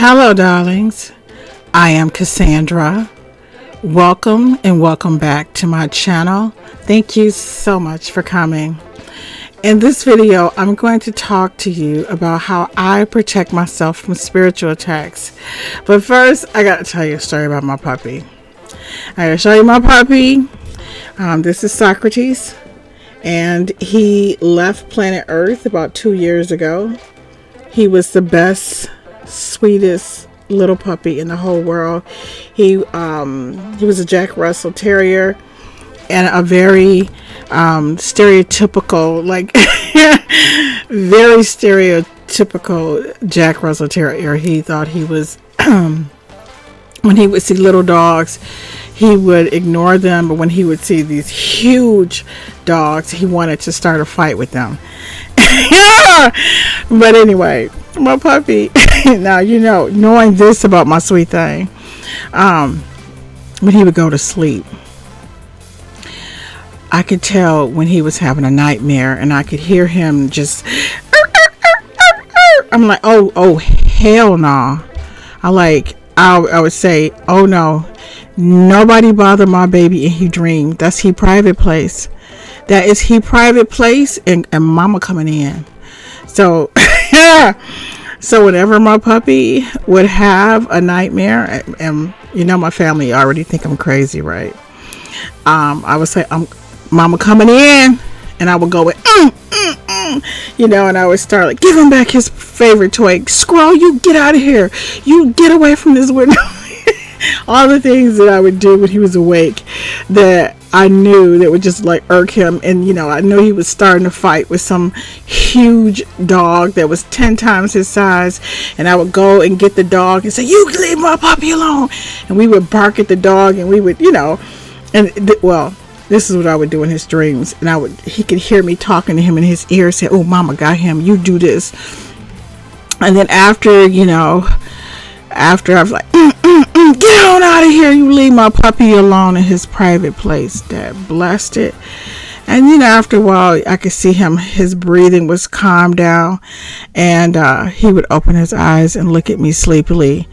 Hello, darlings. I am Cassandra. Welcome and welcome back to my channel. Thank you so much for coming. In this video, I'm going to talk to you about how I protect myself from spiritual attacks. But first, I got to tell you a story about my puppy. I got to show you my puppy. This is Socrates, and he left planet Earth about 2 years ago. He was the best, sweetest little puppy in the whole world. He was a Jack Russell Terrier, and a very stereotypical, very stereotypical Jack Russell Terrier. He thought he was, when he would see little dogs, he would ignore them, but when he would see these huge dogs, he wanted to start a fight with them. But anyway, my puppy, now, knowing this about my sweet thing, when he would go to sleep, I could tell when he was having a nightmare, and I could hear him just, I'm like, oh, hell no. I would say, oh no, nobody bother my baby in his dream. That's his private place. That is his private place, and mama coming in. So, so whenever my puppy would have a nightmare, and my family already think I'm crazy, right? I would say, mama coming in, and I would go with, and I would start give him back his favorite toy. Squirrel, you get out of here. You get away from this window. All the things that I would do when he was awake that I knew that would just irk him. And, I knew he was starting to fight with some huge dog that was 10 times his size. And I would go and get the dog and say, you leave my puppy alone. And we would bark at the dog, and we would, this is what I would do in his dreams. And he could hear me talking to him in his ear, say, oh, mama got him, you do this. And then after I was like, get on out of here, you leave my puppy alone in his private place. That blessed it. And after a while, I could see his breathing was calmed down, and he would open his eyes and look at me sleepily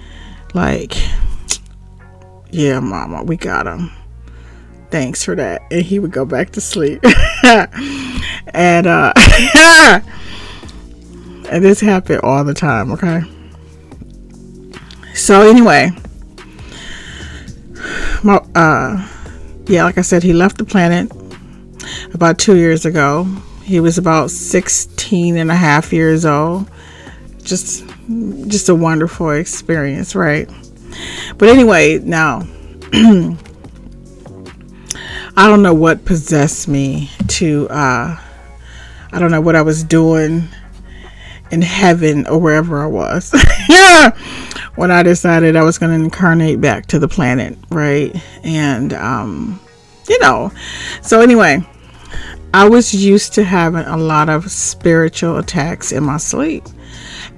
yeah, mama, we got him. Thanks for that. And he would go back to sleep. And and this happened all the time, okay? So anyway, like I said, he left the planet about 2 years ago. He was about 16 and a half years old. Just a wonderful experience, right? But anyway, now I don't know what possessed me to, I don't know what I was doing in heaven or wherever I was. When I decided I was going to incarnate back to the planet, right? And, so anyway, I was used to having a lot of spiritual attacks in my sleep.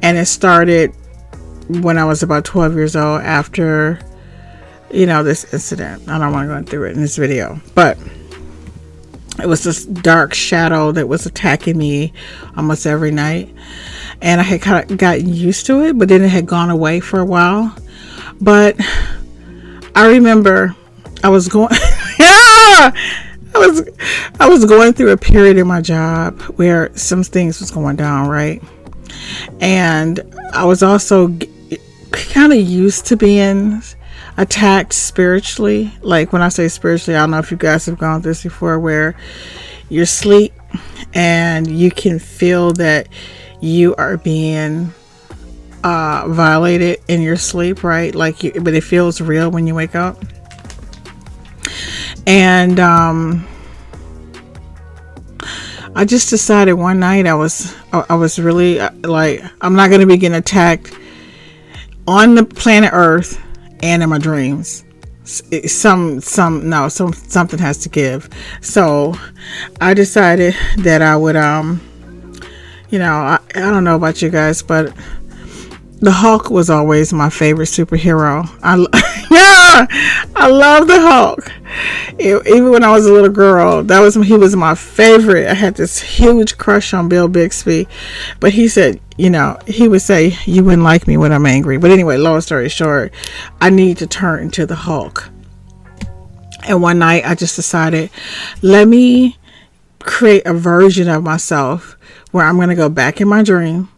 And it started when I was about 12 years old after this incident. I don't want to go through it in this video, but it was this dark shadow that was attacking me almost every night, and I had kind of gotten used to it, but then it had gone away for a while. But I remember I was going I was going through a period in my job where some things was going down, right? And I was also kind of used to being attacked spiritually. When I say spiritually, I don't know if you guys have gone through this before, where you're asleep and you can feel that you are being violated in your sleep, right? But it feels real when you wake up. And I just decided one night I was really I'm not going to be getting attacked on the planet Earth and in my dreams. Something has to give. So I decided that I would I don't know about you guys, but the Hulk was always my favorite superhero. I love the Hulk. Even when I was a little girl, he was my favorite. I had this huge crush on Bill Bixby, but he said, he would say, you wouldn't like me when I'm angry. But anyway, long story short, I need to turn into the Hulk. And one night I just decided, let me create a version of myself where I'm going to go back in my dream,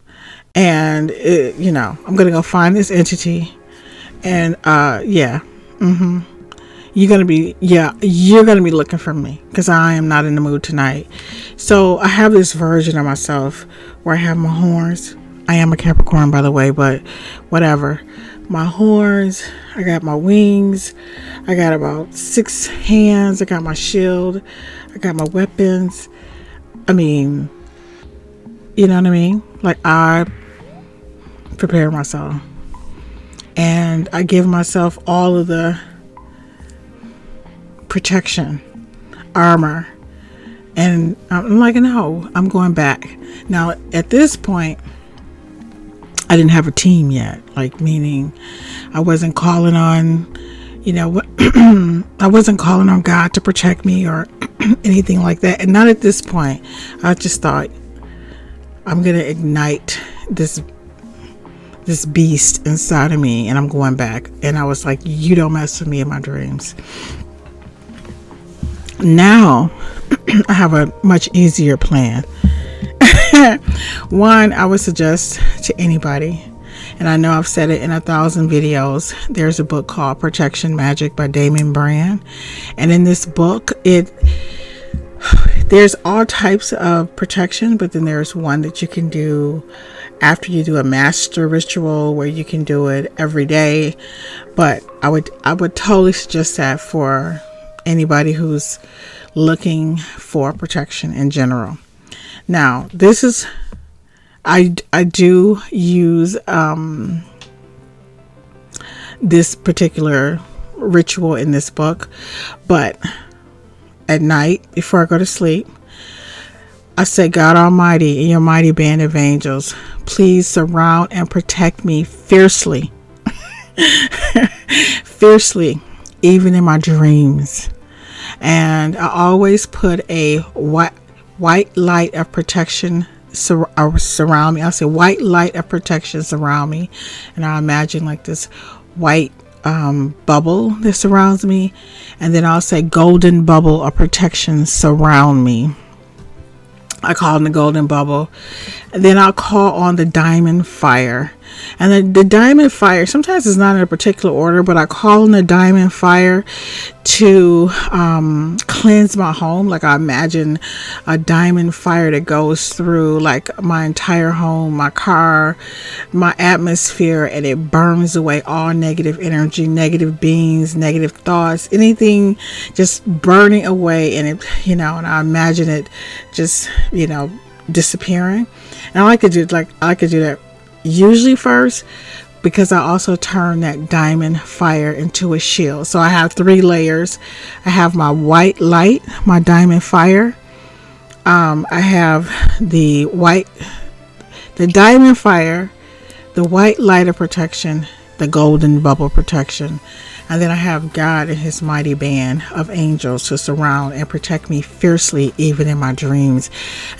and I'm going to go find this entity, and you're going to be looking for me, because I am not in the mood tonight. So I have this version of myself where I have my horns. I am a Capricorn, by the way, but whatever. My horns, I got my wings, I got about 6 hands, I got my shield, I got my weapons. I mean, you know what I mean? Like, I prepare myself, and I give myself all of the protection, armor, and I'm like, no, I'm going back. Now, at this point, I didn't have a team yet, like, meaning I wasn't calling on, I wasn't calling on God to protect me or anything like that. And not at this point. I just thought, I'm going to ignite this beast inside of me, and I'm going back. And I was like, you don't mess with me in my dreams. Now, I have a much easier plan. One, I would suggest to anybody, and I know I've said it in 1,000 videos, there's a book called Protection Magic by Damon Brand. And in this book, there's all types of protection, but then there's one that you can do after you do a master ritual, where you can do it every day. But I would totally suggest that for anybody who's looking for protection in general. Now, this is, I do use this particular ritual in this book, but at night before I go to sleep, I say, God Almighty and your mighty band of angels, please surround and protect me fiercely, fiercely, even in my dreams. And I always put a white light of protection surround me. I'll say white light of protection surround me, and I imagine like this white bubble that surrounds me, and then I'll say golden bubble of protection surround me. I call it the golden bubble. And then I'll call on the diamond fire. And the diamond fire, sometimes it's not in a particular order, but I call on the diamond fire to cleanse my home. Like, I imagine a diamond fire that goes through like my entire home, my car, my atmosphere, and it burns away all negative energy, negative beings, negative thoughts, anything just burning away. And it, and I imagine it just, disappearing. And I like to do that usually first, because I also turn that diamond fire into a shield. So I have 3 layers. I have my white light, my diamond fire. I have the diamond fire, the white light of protection, the golden bubble protection. And then I have God and his mighty band of angels to surround and protect me fiercely, even in my dreams.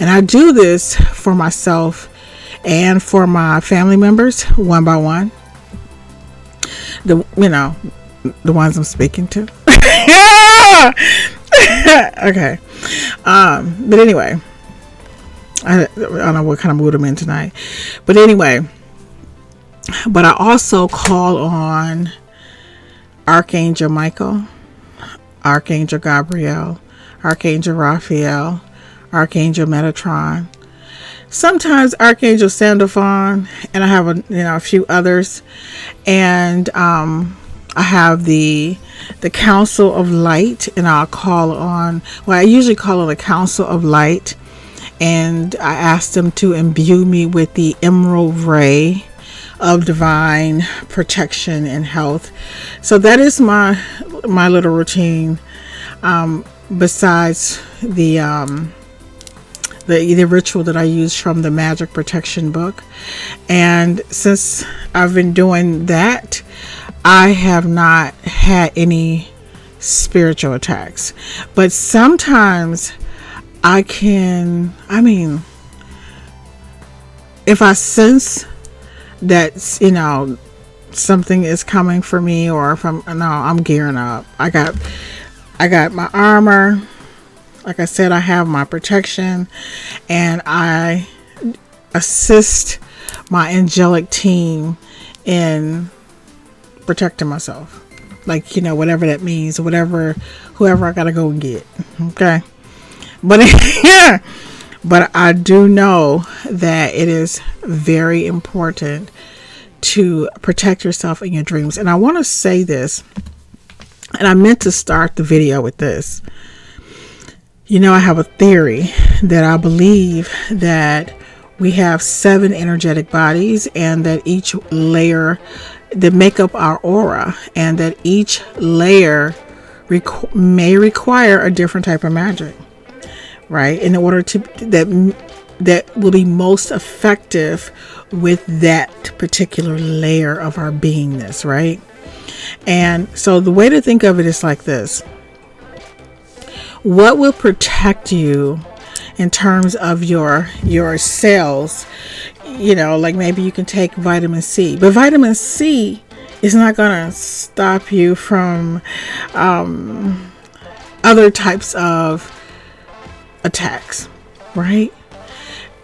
And I do this for myself and for my family members, one by one. The ones I'm speaking to. Okay. But anyway, I don't know what kind of mood I'm in tonight. But anyway, but I also call on Archangel Michael, Archangel Gabriel, Archangel Raphael, Archangel Metatron, sometimes Archangel Sandalphon, and I have a few others. And I have the Council of Light, and I usually call on the Council of Light, and I ask them to imbue me with the emerald ray of divine protection and health. So that is my little routine, besides the ritual that I use from the Magic Protection book. And since I've been doing that, I have not had any spiritual attacks, but sometimes if I sense that, something is coming for me, or if I'm gearing up. I got my armor. Like I said, I have my protection, and I assist my angelic team in protecting myself. Like, whatever that means, whoever I gotta go and get. Okay. But yeah, but I do know that it is very important to protect yourself in your dreams. And I want to say this, and I meant to start the video with this. I have a theory that I believe that we have 7 energetic bodies, and that each layer that make up our aura, and that each layer may require a different type of magic, right? In order to that will be most effective with that particular layer of our beingness, right? And so the way to think of it is like this. What will protect you in terms of your cells? Like maybe you can take vitamin C, but vitamin C is not going to stop you from other types of attacks, right?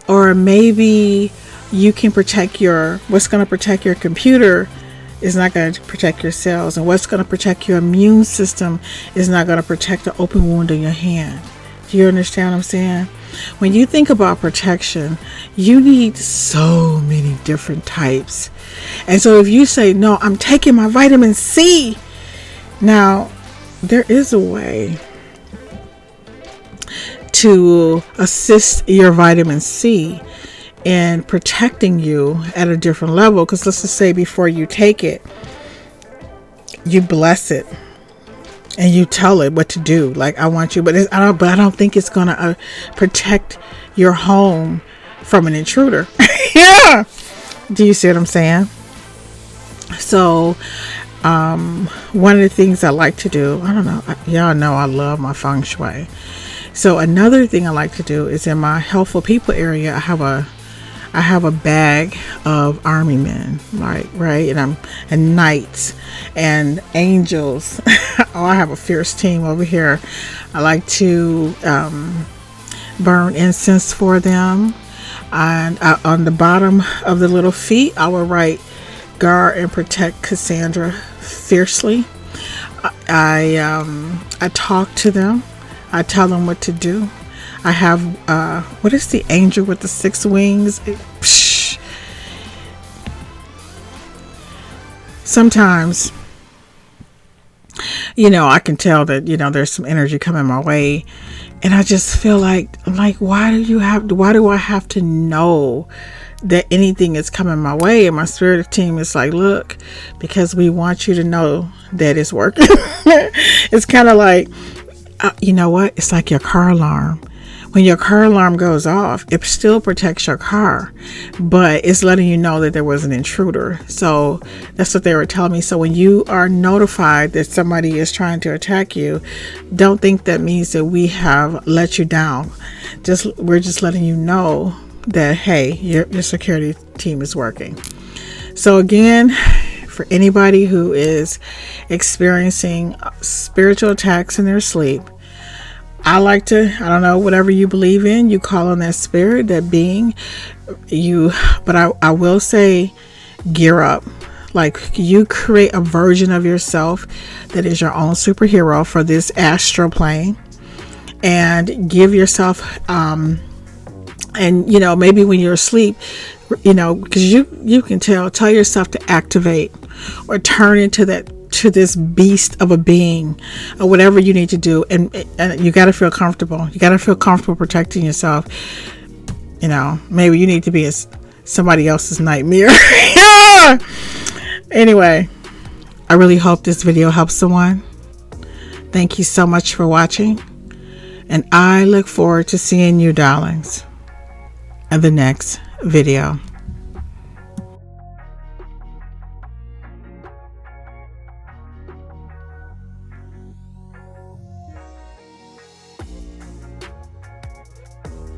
Or maybe you can protect what's going to protect your computer is not going to protect your cells, and what's going to protect your immune system is not going to protect the open wound in your hand. Do you understand what I'm saying? When you think about protection, you need so many different types. And so if you say, no, I'm taking my vitamin C, now there is a way to assist your vitamin C in protecting you at a different level. Because let's just say before you take it, you bless it and you tell it what to do. Like, I want you, but I don't think it's gonna protect your home from an intruder. Yeah. Do you see what I'm saying? So one of the things I like to do, I don't know, y'all know I love my feng shui. So another thing I like to do is in my helpful people area, I have a bag of army men, right? And knights and angels. Oh, I have a fierce team over here. I like to burn incense for them. And on the bottom of the little feet, I will write, guard and protect Cassandra fiercely. I talk to them. I tell them what to do. I have, what is the angel with the 6 wings? Sometimes, I can tell that, there's some energy coming my way. And I just feel like, why do I have to know that anything is coming my way? And my spirit team is like, look, because we want you to know that it's working. It's kind of like, you know what? It's like your car alarm. When your car alarm goes off, it still protects your car, but it's letting you know that there was an intruder. So that's what they were telling me. So when you are notified that somebody is trying to attack you, don't think that means that we have let you down. We're just letting you know that, hey, your security team is working. So again, for anybody who is experiencing spiritual attacks in their sleep, I don't know, whatever you believe in, you call on that spirit, that being, but I will say, gear up. Like, you create a version of yourself that is your own superhero for this astral plane, and give yourself, and maybe when you're asleep, because you can tell yourself to activate or turn into this beast of a being, or whatever you need to do, and you got to feel comfortable. You got to feel comfortable protecting yourself. Maybe you need to be somebody else's nightmare. Anyway, I really hope this video helps someone. Thank you so much for watching, and I look forward to seeing you, darlings, in the next video.